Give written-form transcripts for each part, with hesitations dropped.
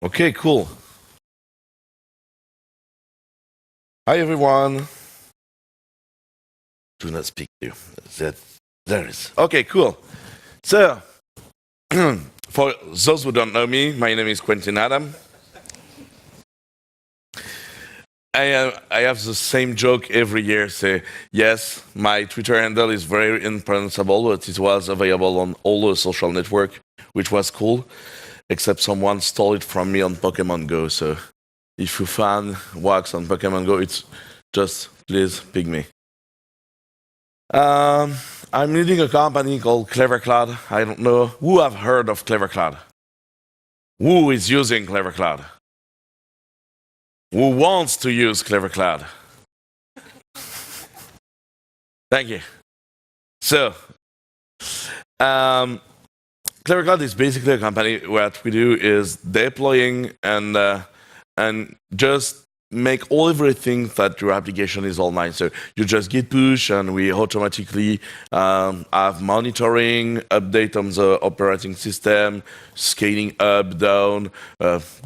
Okay, cool. Hi, everyone. Do not speak to you. There is. Okay, cool. So, for those who don't know me, my name is Quentin Adam. I have the same joke every year. Say, yes, my Twitter handle is very unpronounceable, but it was available on all the social network, which was cool, except someone stole it from me on Pokemon Go. So, if you fan wax on Pokemon Go, it's just please ping me. Um, I'm leading a company called CleverCloud. I don't know who have heard of CleverCloud. Who is using CleverCloud? Who wants to use CleverCloud? Thank you. So, CleverCloud is basically a company. What we do is deploying and just make all everything that your application is online. So you just git push, and we automatically have monitoring, update on the operating system, scaling up, down,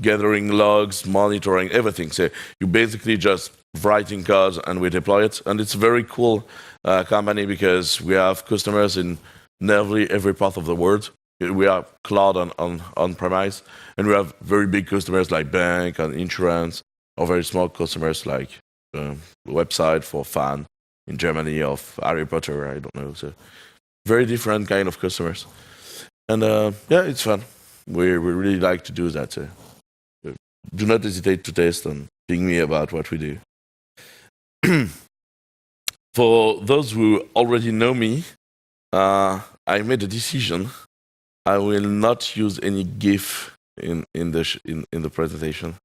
gathering logs, monitoring everything. So you basically just writing code and we deploy it, and it's a very cool company because we have customers in nearly every part of the world. We are cloud on premise, and we have very big customers like bank and insurance, or very small customers like website for fan in Germany of Harry Potter. I don't know. So very different kind of customers, and yeah, it's fun. We really like to do that. So do not hesitate to test and ping me about what we do. For those who already know me, I made a decision. I will not use any GIF in the presentation,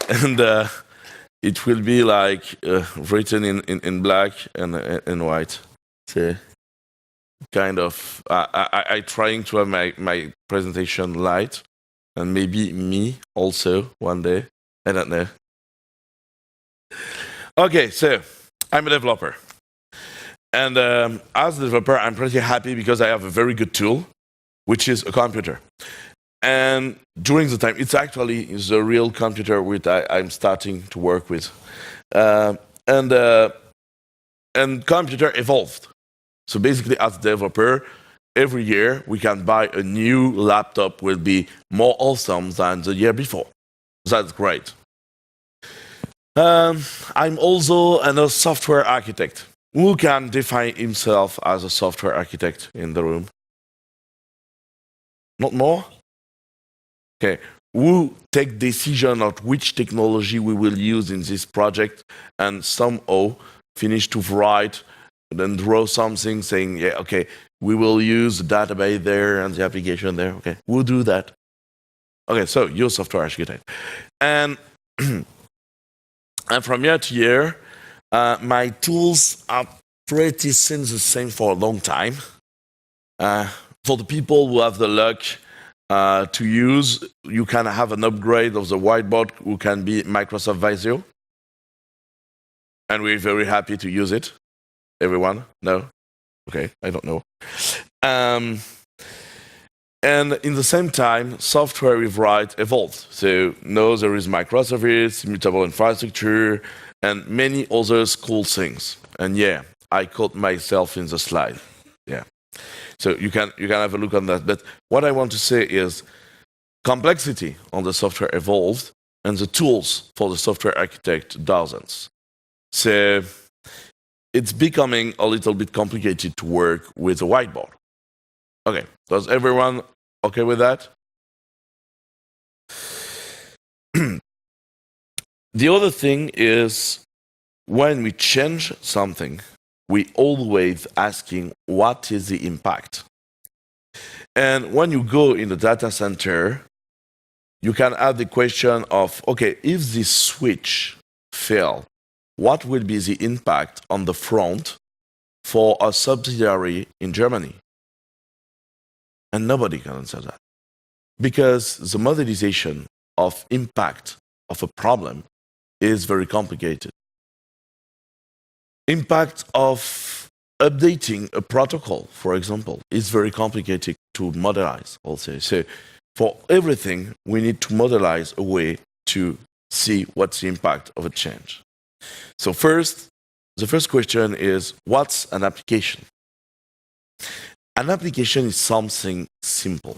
and it will be like written in black and white. So kind of I trying to have my presentation light, and maybe me also one day. I don't know. Okay, so I'm a developer. And as a developer, I'm pretty happy because I have a very good tool, which is a computer. And during the time, it's actually the real computer which I'm starting to work with. And computer evolved. So basically, as a developer, every year we can buy a new laptop will be more awesome than the year before. That's great. I'm also a software architect. Who can define himself as a software architect in the room? Not more? Okay. Who take decision of which technology we will use in this project and somehow finish to write and then draw something saying, yeah, okay, we will use the database there and the application there. Okay. Who do that? Okay, so you're a software architect. And, and from year to year, my tools are pretty since the same for a long time. For the people who have the luck to use, you can have an upgrade of the whiteboard who can be Microsoft Visio. And we're very happy to use it. Everyone? No? Okay, I don't know. And in the same time, software we write evolved. So now there is microservice, immutable infrastructure, and many other cool things. And yeah, I caught myself in the slide. Yeah. So you can have a look on that. But what I want to say is complexity on the software evolved, and the tools for the software architect dozens. So it's becoming a little bit complicated to work with a whiteboard. Okay, does everyone okay with that? The other thing is when we change something, we always asking what is the impact. And when you go in the data center, you can ask the question of, okay, if this switch fail, what will be the impact on the front for a subsidiary in Germany? And nobody can answer that. Because the modelization of impact of a problem is very complicated. Impact of updating a protocol, for example, is very complicated to modelize also. So for everything, we need to modelize a way to see what's the impact of a change. So the first question is, what's an application? An application is something simple.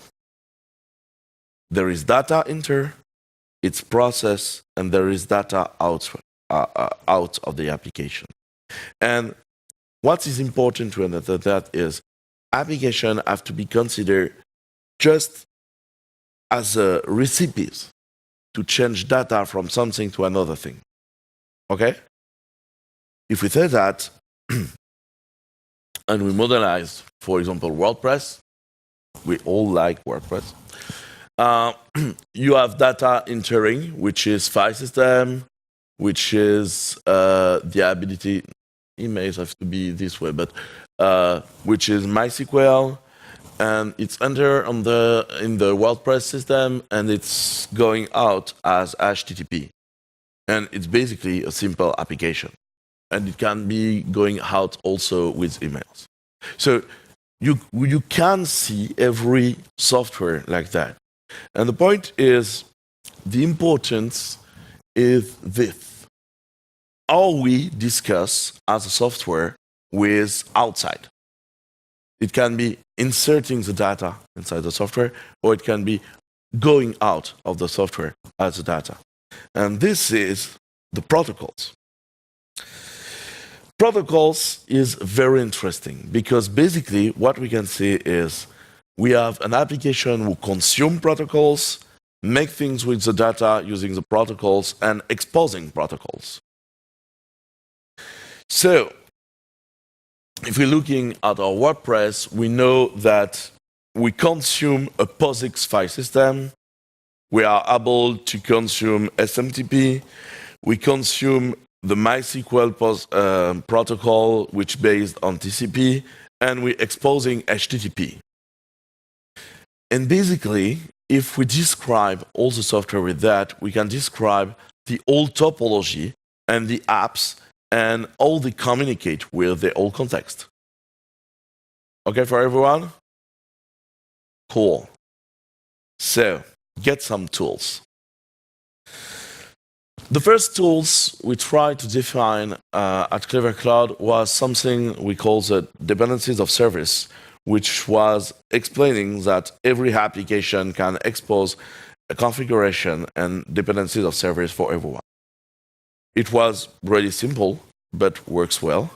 There is data enter, it's processed, and there is data out of the application. And what is important to understand that is application have to be considered just as recipes to change data from something to another thing. Okay? If we say that, and we modelize, for example, WordPress, we all like WordPress. You have data entering, which is file system, which is the ability, emails have to be this way, but which is MySQL, and it's entered in the WordPress system, and it's going out as HTTP. And it's basically a simple application. And it can be going out also with emails. So you can see every software like that. And the point is, the importance is this. How we discuss as a software with outside. It can be inserting the data inside the software, or it can be going out of the software as the data. And this is the protocols. Protocols is very interesting because basically what we can see is we have an application who consume protocols, make things with the data using the protocols, and exposing protocols. So, if we're looking at our WordPress, we know that we consume a POSIX file system. We are able to consume SMTP. We consume the MySQL protocol, which is based on TCP, and we're exposing HTTP. And basically, if we describe all the software with that, we can describe the old topology and the apps and all they communicate with the old context. Okay for everyone? Cool. So, get some tools. The first tools we tried to define at Clever Cloud was something we call the dependencies of service, which was explaining that every application can expose a configuration and dependencies of service for everyone. It was really simple, but works well.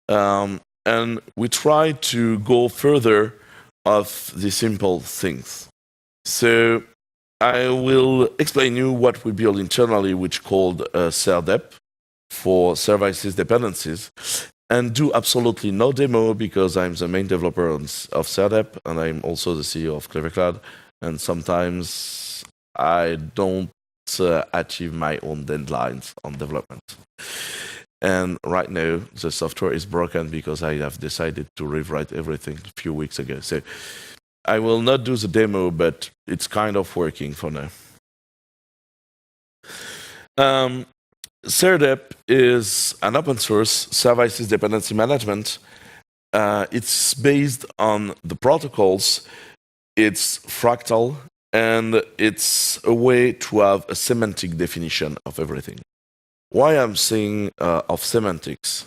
And we tried to go further of the simple things. So I will explain you what we build internally, which called SerDep for services dependencies, and do absolutely no demo because I'm the main developer of SerDep, and I'm also the CEO of Clever Cloud, and sometimes I don't achieve my own deadlines on development. And right now, the software is broken because I have decided to rewrite everything a few weeks ago. So I will not do the demo, but it's kind of working for now. SerDep is an open source services dependency management. It's based on the protocols. It's fractal, and it's a way to have a semantic definition of everything. Why I'm saying of semantics?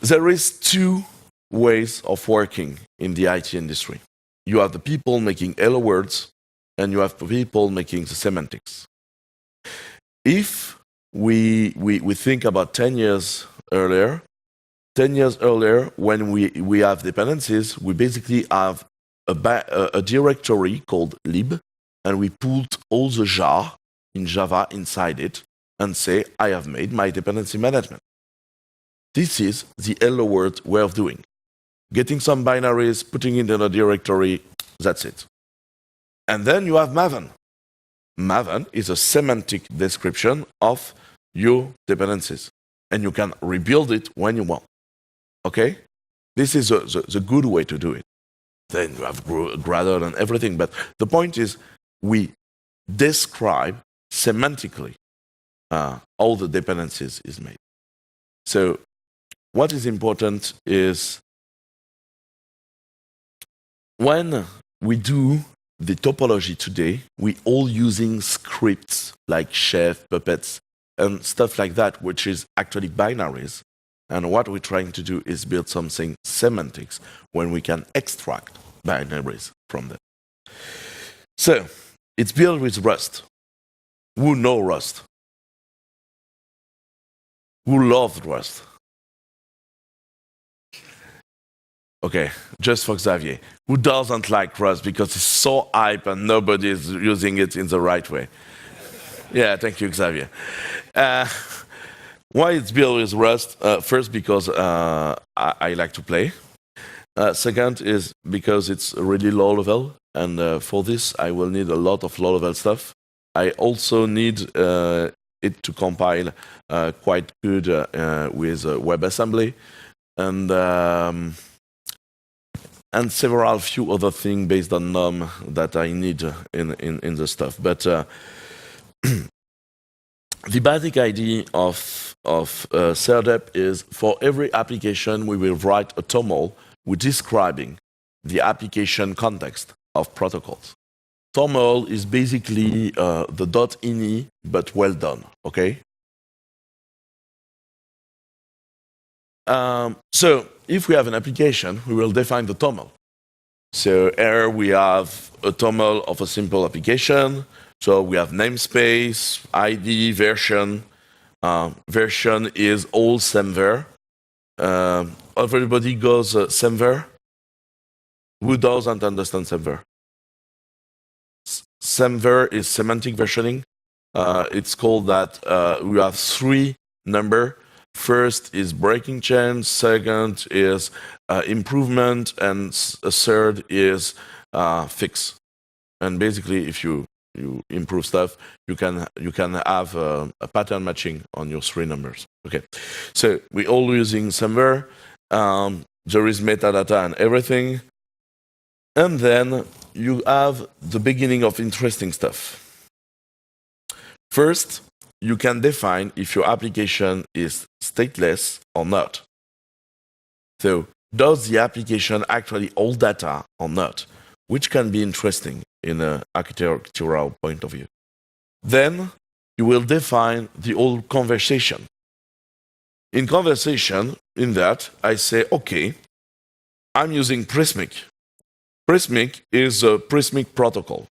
There is two ways of working in the IT industry. You have the people making hello words, and you have the people making the semantics. If we think about 10 years earlier, when we have dependencies, we basically have a directory called lib, and we put all the jar in Java inside it, and say, I have made my dependency management. This is the hello world way of doing. Getting some binaries, putting it in a directory, that's it. And then you have Maven. Maven is a semantic description of your dependencies. And you can rebuild it when you want. Okay? This is the good way to do it. Then you have Gradle and everything. But the point is, we describe semantically all the dependencies is made. So what is important is when we do the topology today, we all using scripts like chef, puppets, and stuff like that, which is actually binaries. And what we're trying to do is build something semantics when we can extract binaries from them. So it's built with Rust. Who know Rust? Who loved Rust? Okay, just for Xavier. Who doesn't like Rust because it's so hype and nobody is using it in the right way? Yeah, thank you, Xavier. Why it's built with Rust? First, because I like to play. Second is because it's really low level, and for this I will need a lot of low level stuff. I also need it to compile quite good with WebAssembly, and several few other things based on NUM that I need in the stuff. But the basic idea of CERDEP is for every application we will write a TOML with describing the application context of protocols. TOML is basically the .ini, but well done, okay? So if we have an application, we will define the TOML. So here we have a TOML of a simple application. So we have namespace, ID, version. Version is all semver. Everybody goes semver. Who doesn't understand semver? Semver is semantic versioning. It's called that we have three numbers. First is breaking change, second is improvement, and third is fix. And basically, if you improve stuff, you can have a pattern matching on your three numbers. Okay, so we're all using semver. There is metadata and everything, and then you have the beginning of interesting stuff. First, you can define if your application is stateless or not. So, does the application actually hold data or not? Which can be interesting in an architectural point of view. Then, you will define the whole conversation. In conversation, in that, I say, okay, I'm using Prismic. Prismic is a Prismic protocol.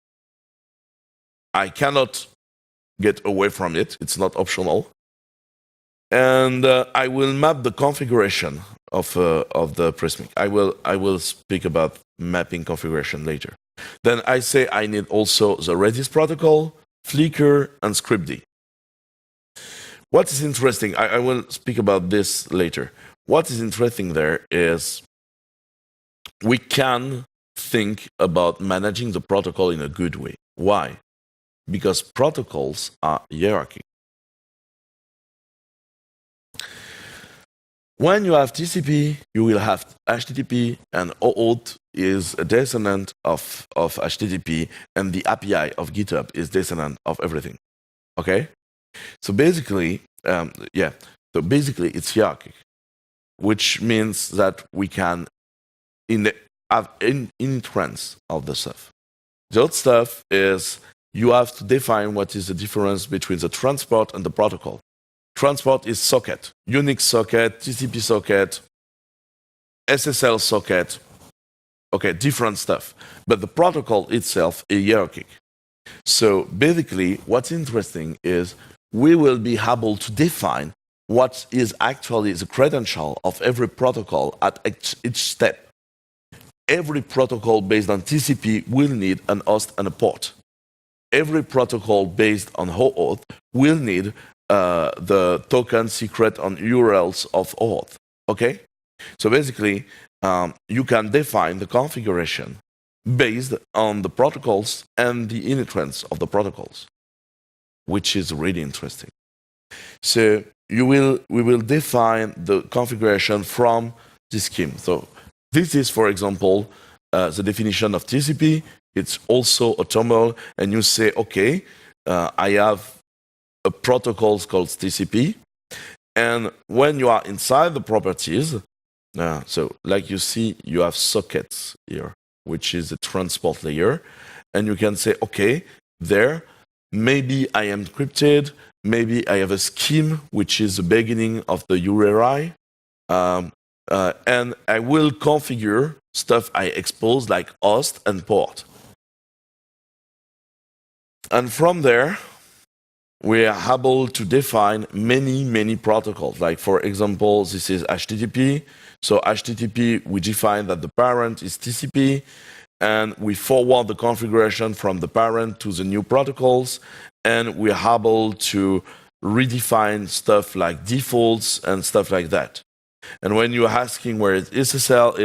I cannot get away from it. It's not optional. And I will map the configuration of the Prismic. I will speak about mapping configuration later. Then I say I need also the Redis protocol, Flickr, and scriptd. What is interesting, I will speak about this later. What is interesting there is we can think about managing the protocol in a good way. Why? Because protocols are hierarchical. When you have TCP, you will have HTTP, and OAuth is a descendant of HTTP, and the API of GitHub is descendant of everything. Okay? So basically, it's hierarchical, which means that we can have inference of the stuff. The other stuff is you have to define what is the difference between the transport and the protocol. Transport is socket, Unix socket, TCP socket, SSL socket. Okay, different stuff. But the protocol itself is hierarchical. So basically, what's interesting is we will be able to define what is actually the credential of every protocol at each step. Every protocol based on TCP will need an host and a port. Every protocol based on OAuth will need the token secret on URLs of OAuth. Okay? So basically, you can define the configuration based on the protocols and the initerations of the protocols, which is really interesting. So we will define the configuration from this scheme. So this is, for example, the definition of TCP. It's also a TOML, and you say, okay, I have a protocol called TCP, And when you are inside the properties, so like you see, you have sockets here, which is the transport layer. And you can say, okay, there, maybe I am encrypted, maybe I have a scheme, which is the beginning of the URI. And I will configure stuff I expose like host and port. And from there, we are able to define many protocols. Like, for example, this is HTTP. So HTTP, we define that the parent is TCP, and we forward the configuration from the parent to the new protocols, and we're able to redefine stuff like defaults and stuff like that. And when you're asking where is SSL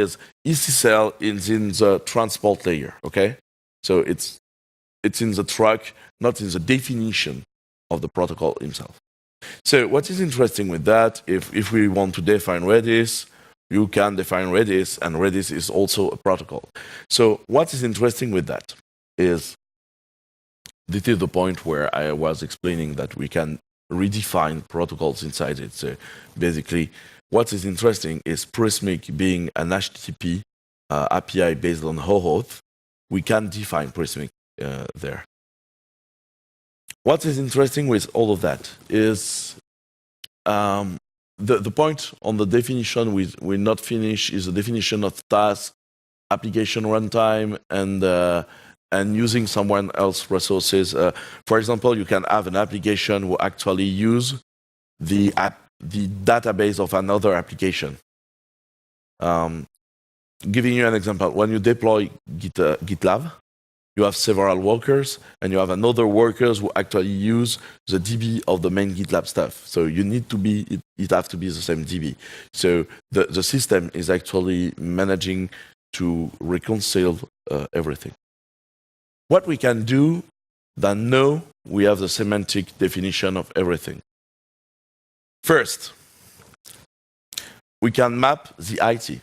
is in the transport layer, okay? So it's in the truck, not in the definition of the protocol himself. So what is interesting with that, if we want to define Redis, you can define Redis, and Redis is also a protocol. So what is interesting with that is, this is the point where I was explaining that we can redefine protocols inside it. So basically, what is interesting is Prismic being an HTTP API based on OAuth, we can define Prismic there. What is interesting with all of that is the point on the definition we not finish is the definition of task, application runtime, and using someone else's resources. For example, you can have an application who actually use the database of another application. Giving you an example, when you deploy GitLab, you have several workers, and you have another workers who actually use the DB of the main GitLab stuff. So you need to be, it has to be the same DB. So the system is actually managing to reconcile everything. What we can do, then now we have the semantic definition of everything. First, we can map the IT.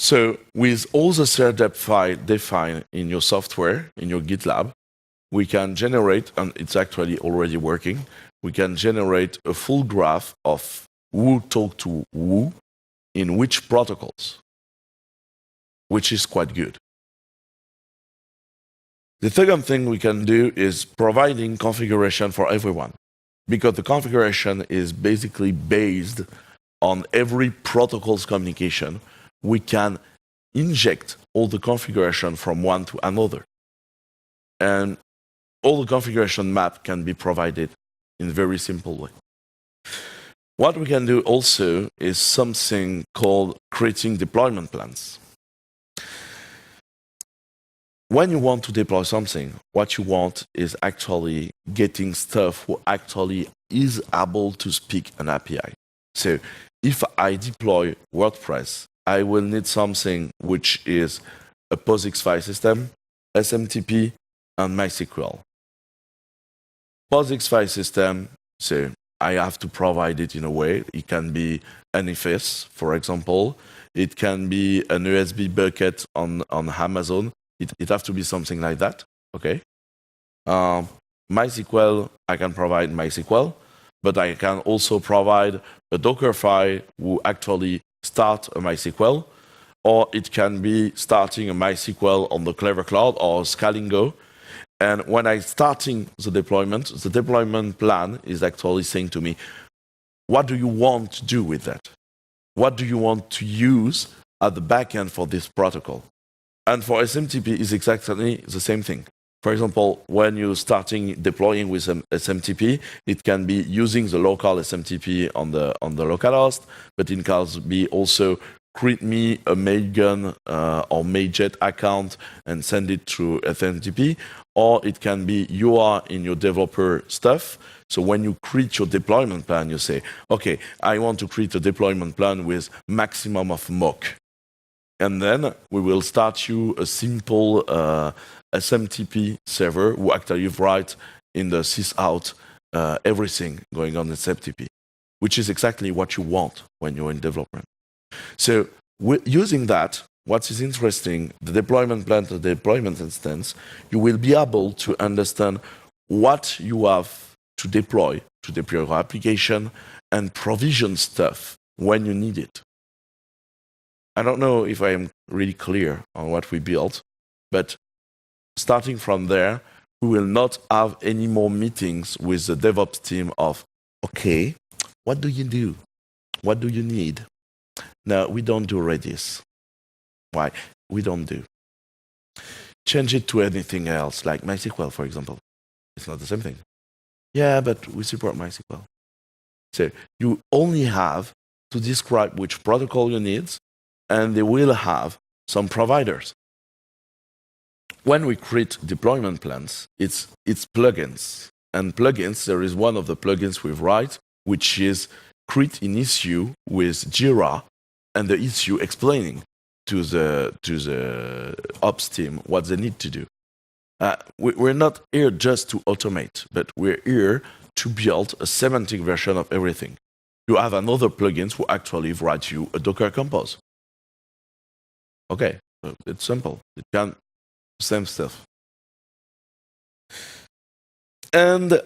So with all the CRDEP file defined in your software, in your GitLab, we can generate, and it's actually already working, we can generate a full graph of who talk to who in which protocols, which is quite good. The second thing we can do is providing configuration for everyone, because the configuration is basically based on every protocol's communication. We can inject all the configuration from one to another. And all the configuration map can be provided in a very simple way. What we can do also is something called creating deployment plans. When you want to deploy something, what you want is actually getting stuff who actually is able to speak an API. So if I deploy WordPress, I will need something which is a POSIX file system, SMTP, and MySQL. POSIX file system, so I have to provide it in a way. It can be an IFS, for example. It can be an USB bucket on Amazon. It has to be something like that, okay? MySQL, I can provide MySQL, but I can also provide a Docker file who actually start a MySQL, or it can be starting a MySQL on the Clever Cloud or Scalingo. And when I'm starting the deployment plan is actually saying to me, what do you want to do with that? What do you want to use at the backend for this protocol? And for SMTP, is exactly the same thing. For example, when you're starting deploying with SMTP, it can be using the local SMTP on the localhost, but it can be also create me a Mailgun or Mailjet account and send it through SMTP, or it can be you are in your developer stuff. So when you create your deployment plan, you say, okay, I want to create a deployment plan with maximum of mock. And then we will start you a simple SMTP server who actually write in the sysout everything going on in SMTP, which is exactly what you want when you're in development. So using that, what is interesting, the deployment plan to the deployment instance, you will be able to understand what you have to deploy to deploy your application and provision stuff when you need it. I don't know if I am really clear on what we built, but starting from there, we will not have any more meetings with the DevOps team of, okay, what do you do? What do you need? No, we don't do Redis. Why? We don't do. Change it to anything else, like MySQL, for example. It's not the same thing. Yeah, but we support MySQL. So you only have to describe which protocol you need, and they will have some providers. When we create deployment plans, it's plugins. And plugins, there is one of the plugins we write, which is create an issue with Jira and the issue explaining to the ops team what they need to do. We're not here just to automate, but we're here to build a semantic version of everything. You have another plugins who actually write you a Docker Compose. Okay, it's simple. It can same stuff. And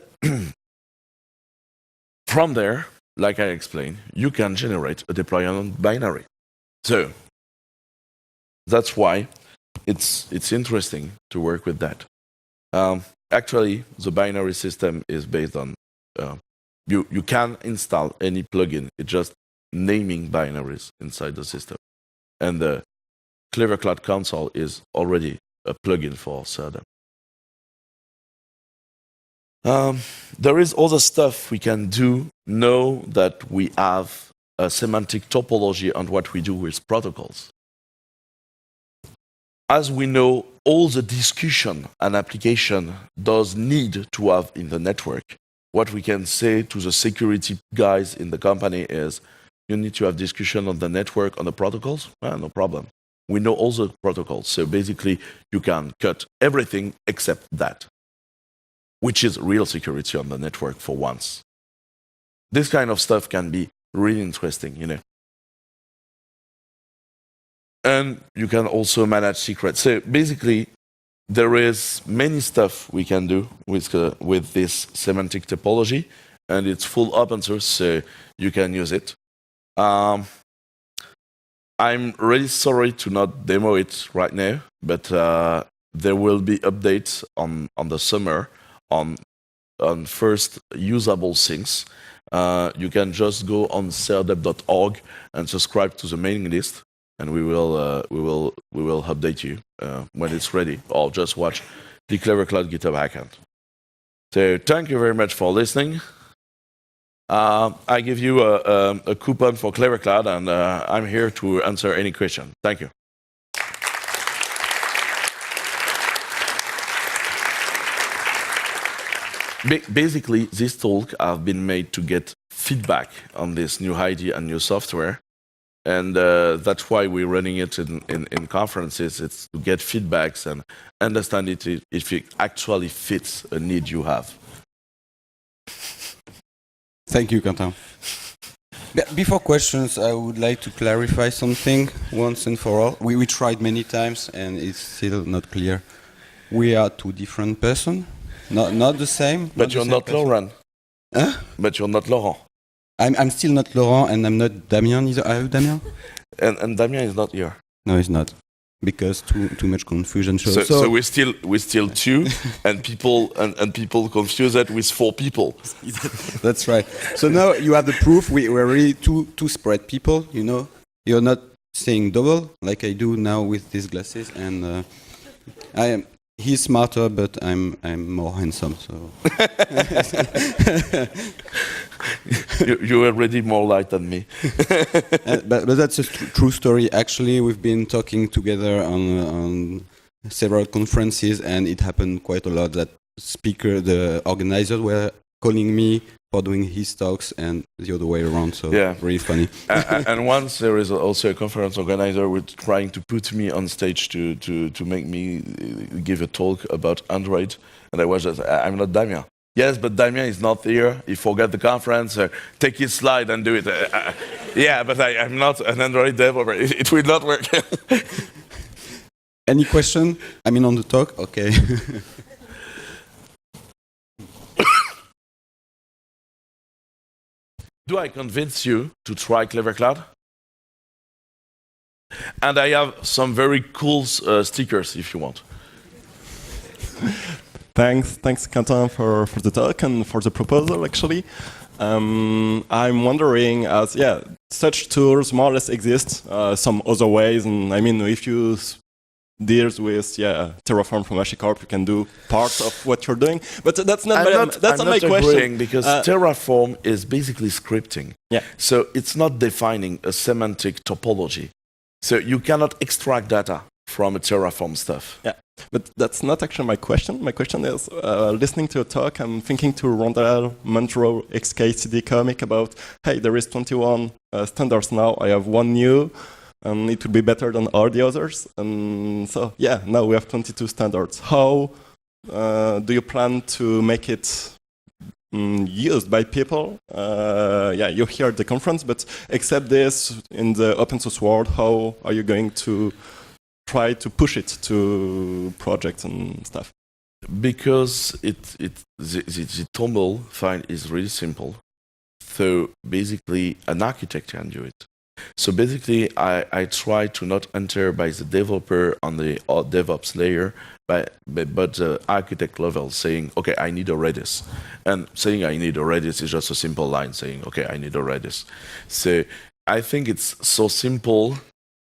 from there, like I explained, you can generate a deployment binary. So that's why it's interesting to work with that. Actually, the binary system is based on you can install any plugin. It's just naming binaries inside the system, and the Clever Cloud Console is already a plugin for CERDEM. There is other stuff we can do now that we have a semantic topology on what we do with protocols. As we know, all the discussion an application does need to have in the network, what we can say to the security guys in the company is, you need to have discussion on the network, on the protocols? Well, no problem. We know all the protocols, so basically you can cut everything except that, which is real security on the network for once. This kind of stuff can be really interesting, you know. And you can also manage secrets. So basically, there is many stuff we can do with this semantic topology, and it's full open source, so you can use it. I'm really sorry to not demo it right now, but there will be updates on the summer on first usable things. You can just go on cerdep.org and subscribe to the mailing list, and we will update you when it's ready, or just watch the Clever Cloud GitHub account. So thank you very much for listening. I give you a coupon for Clever Cloud, and I'm here to answer any question. Thank you. Basically, this talk have been made to get feedback on this new idea and new software. And that's why we're running it in conferences. It's to get feedbacks and understand if it actually fits a need you have. Thank you, Quentin. Before questions, I would like to clarify something once and for all. We tried many times, and it's still not clear. We are two different persons, not the same. But you're not Laurent. Huh? But you're not Laurent. I'm still not Laurent, and I'm not Damien either. Are you Damien? And Damien is not here. No, he's not, because too much confusion. So we're still two, and people confuse that with four people. That's right. So now you have the proof. We're really two spread people. You know, you're not saying double like I do now with these glasses, and he's smarter, but I'm more handsome. So. You're already more light than me. but that's a true story. Actually, we've been talking together on several conferences, and it happened quite a lot that the organizers were calling me for doing his talks and the other way around. So yeah, really funny. And once there is also a conference organizer who trying to put me on stage to make me give a talk about Android, and I was just, I'm not Damien. Yes, but Damien is not here. He forgot the conference. Take his slide and do it. Yeah, but I'm not an Android developer. It will not work. Any question? I mean, on the talk? Okay. Do I convince you to try Clever Cloud? And I have some very cool stickers if you want. Thanks, Quentin, for the talk and for the proposal, actually. I'm wondering, as such tools more or less exist, some other ways, and I mean, if you deals with Terraform from HashiCorp, you can do part of what you're doing, but that's not my question. Because Terraform is basically scripting. Yeah. So it's not defining a semantic topology. So you cannot extract data from a Terraform stuff. Yeah. But that's not actually my question. My question is, listening to a talk, I'm thinking to Rondell Monroe XKCD comic about, hey, there is 21 standards now, I have one new, and it will be better than all the others. And so, now we have 22 standards. How do you plan to make it used by people? You hear at the conference, but except this, in the open source world, how are you going to try to push it to projects and stuff? Because the toml file is really simple. So basically, an architect can do it. So basically, I try to not enter by the developer on the DevOps layer, but the architect level saying, okay, I need a Redis. And saying I need a Redis is just a simple line saying, okay, I need a Redis. So I think it's so simple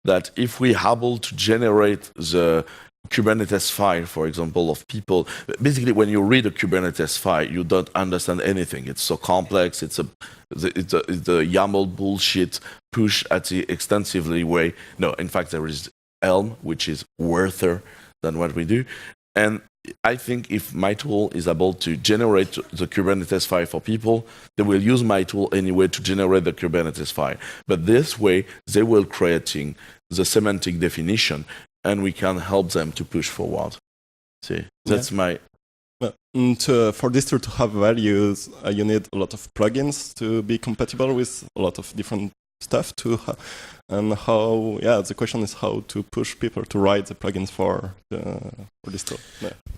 that if we are able to generate the Kubernetes file, for example, of people, basically when you read a Kubernetes file, you don't understand anything. It's so complex. It's the YAML bullshit push at the extensively way. No, in fact, there is Elm, which is worthier than what we do. And I think if my tool is able to generate the Kubernetes file for people, they will use my tool anyway to generate the Kubernetes file. But this way, they will creating the semantic definition, and we can help them to push forward. See, that's my... Well, for this tool to have values, you need a lot of plugins to be compatible with a lot of different stuff and how the question is how to push people to write the plugins for this tool.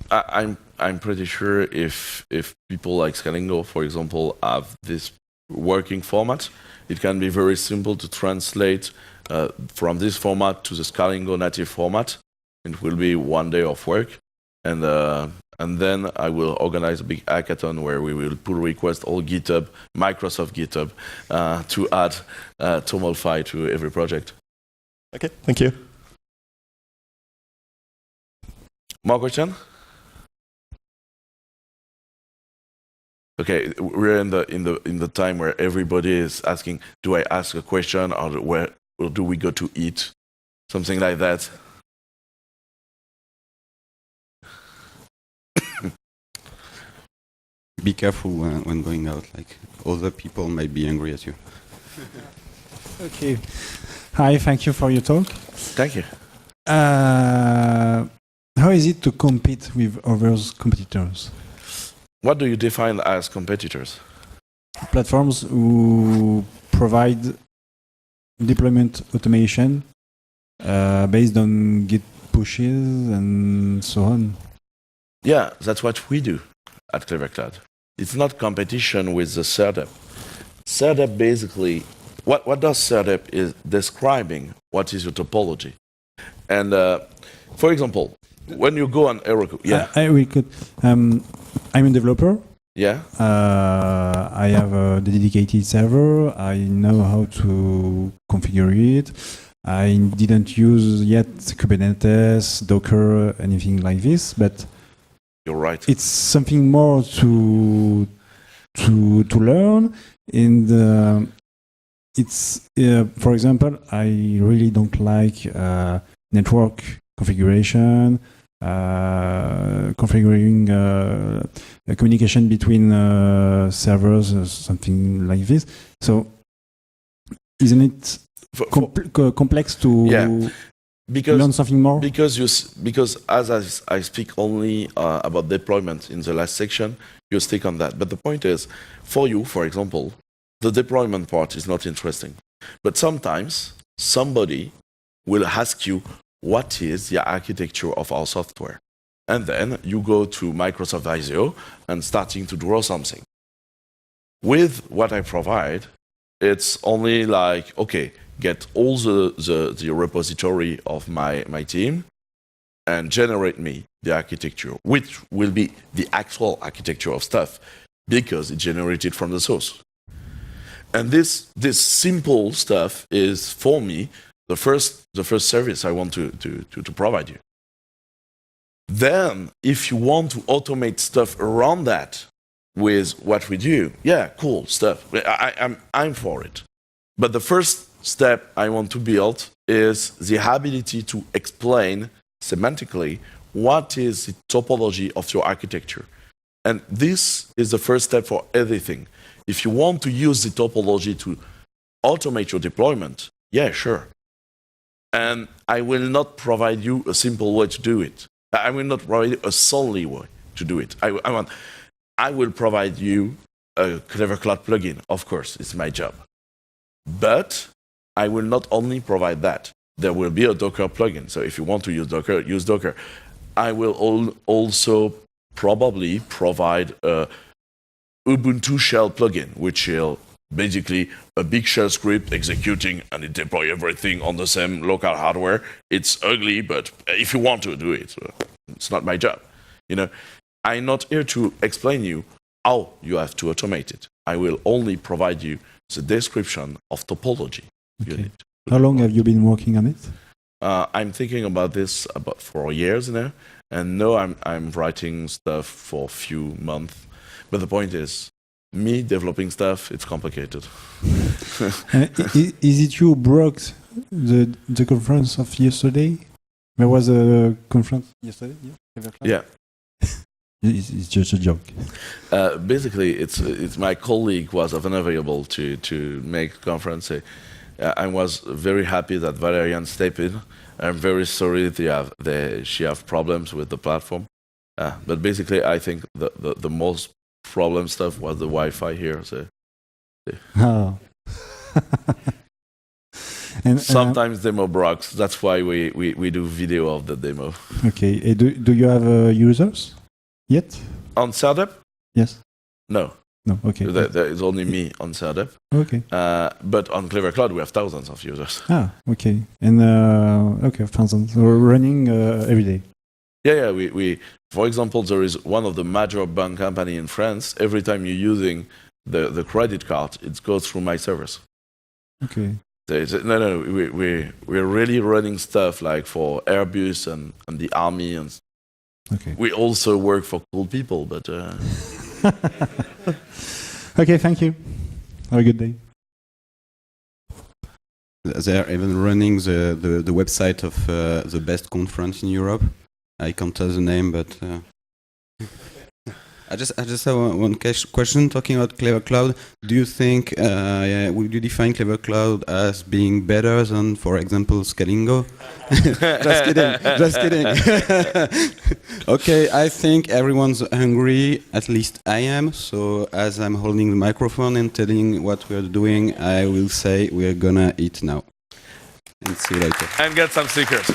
I'm pretty sure if people like Scalingo, for example, have this working format, it can be very simple to translate from this format to the Scalingo native format. It will be one day of work, and then I will organize a big hackathon where we will pull request all GitHub, Microsoft GitHub, to add toml file to every project. Okay, thank you. More question? Okay, we're in the time where everybody is asking, do I ask a question or do we go to eat? Something like that. Be careful when going out, like other people might be angry at you. Okay. Hi, thank you for your talk. Thank you. How is it to compete with other competitors? What do you define as competitors? Platforms who provide deployment automation based on Git pushes and so on. Yeah, that's what we do at Clever Cloud. It's not competition with the CERDEP. CERDEP basically, what does CERDEP is describing what is your topology. And for example, when you go on Heroku, I'm a developer. Yeah. I have a dedicated server. I know how to configure it. I didn't use yet Kubernetes, Docker, anything like this, but you're right. It's something more to learn. And it's for example, I really don't like network configuration, configuring communication between servers, or something like this. So, isn't it complex to learn something more? Because as I speak only about deployment in the last section, you stick on that. But the point is, for you, for example, the deployment part is not interesting. But sometimes somebody will ask you, what is the architecture of our software? And then you go to Microsoft ISO and starting to draw something. With what I provide, it's only like, okay, get all the repository of my team and generate me the architecture, which will be the actual architecture of stuff because it's generated from the source. And this simple stuff is, for me, the first service I want to provide you. Then, if you want to automate stuff around that with what we do, yeah, cool stuff. I'm for it. But the first step I want to build is the ability to explain semantically what is the topology of your architecture. And this is the first step for everything. If you want to use the topology to automate your deployment, yeah, sure. And I will not provide you a simple way to do it. I will not provide you a solely way to do it. I will provide you a Clever Cloud plugin, of course, it's my job. But I will not only provide that. There will be a Docker plugin. So if you want to use Docker, use Docker. I will also probably provide a Ubuntu shell plugin, which is basically a big shell script executing and it deploy everything on the same local hardware. It's ugly, but if you want to do it, it's not my job. You know, I'm not here to explain you how you have to automate it. I will only provide you the description of topology. Okay. How long have you been working on it? I'm thinking about this about 4 years now, and now I'm writing stuff for a few months. But the point is, me developing stuff, it's complicated. Is it you broke the conference of yesterday? There was a conference yesterday? Yeah. It's just a joke. Basically, it's my colleague was unavailable to make the conference. I was very happy that Valerian stepped in. I'm very sorry she have problems with the platform. But basically, I think the most problem stuff was the Wi-Fi here. So. Oh. and sometimes demo breaks. That's why we do video of the demo. Okay. Do you have users yet? On Startup? Yes. No. No. Okay. There is only me on Startup. Okay. But on Clever Cloud, we have thousands of users. Ah. Okay. And okay, thousands. We're running every day. Yeah. We for example, there is one of the major bank company in France. Every time you're using the credit card, it goes through my servers. Okay. No. We're really running stuff like for Airbus and the army, and okay. We also work for cool people, but. Okay, thank you. Have a good day. They're even running the website of the best conference in Europe. I can't tell the name, but I just have one question talking about Clever Cloud. Do you think would you define Clever Cloud as being better than, for example, Scalingo? Just kidding. Okay, I think everyone's hungry. At least I am. So as I'm holding the microphone and telling what we're doing, I will say we're gonna eat now. And see you later. And get some stickers.